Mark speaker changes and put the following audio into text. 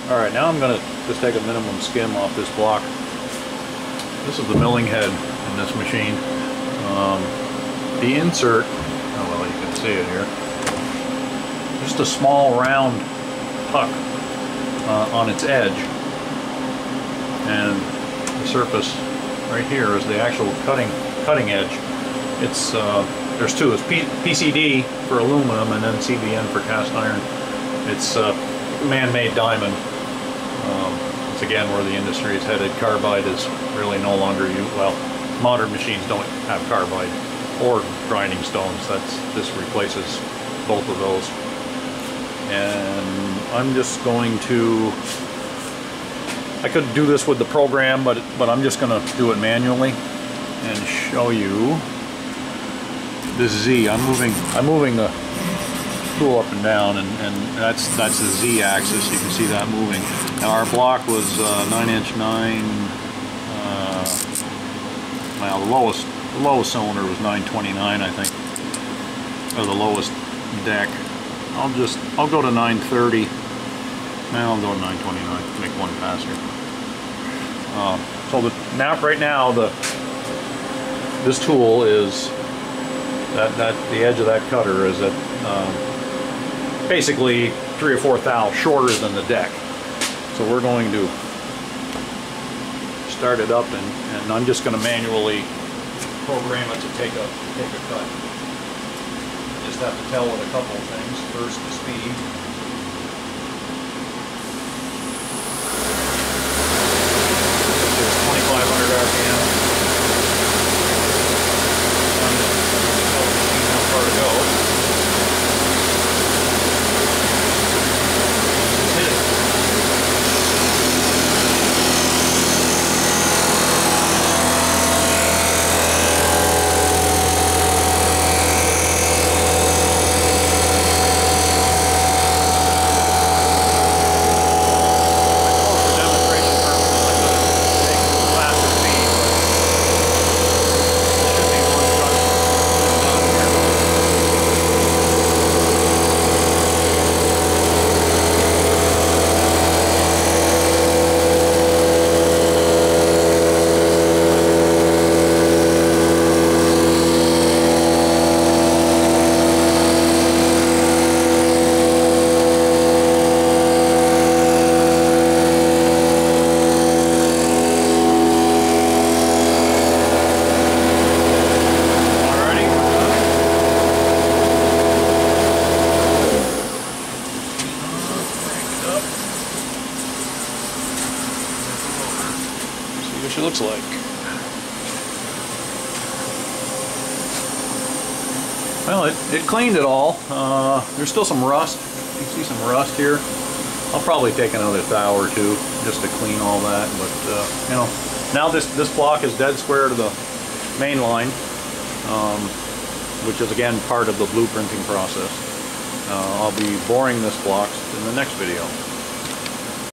Speaker 1: Alright, now I'm going to just take a minimum skim off this block. This is the milling head in this machine. The insert, oh well, you can see it here, just a small round puck on its edge, and the surface right here is the actual cutting edge. It's there's two. It's PCD for aluminum and then CBN for cast iron. It's man-made diamond. It's again where the industry is headed. Carbide is really no longer used. Well, modern machines don't have carbide or grinding stones. This replaces both of those. And I'm just going to, I could do this with the program, but I'm just going to do it manually and show you this Z. I'm moving the tool up and down, and that's the Z axis. You can see that moving. Now our block was 9" 9. Well, the lowest cylinder was 929, I think, or the lowest deck. I'll go to 930. Now I'll go to 929. Make one pass here. So right now this tool is the edge of that cutter is at basically 3 or 4 thou shorter than the deck. So we're going to start it up, and I'm just going to manually program it to take a cut. Just have to tell it a couple of things. First, the speed. It's 2,500 RPM. Tell the machine how far to go. Just hit it. What she looks like. Well, it cleaned it all. There's still some rust. You can see some rust here. I'll probably take another thou or two just to clean all that. But you know, now this block is dead square to the main line, which is again part of the blueprinting process. I'll be boring this block in the next video.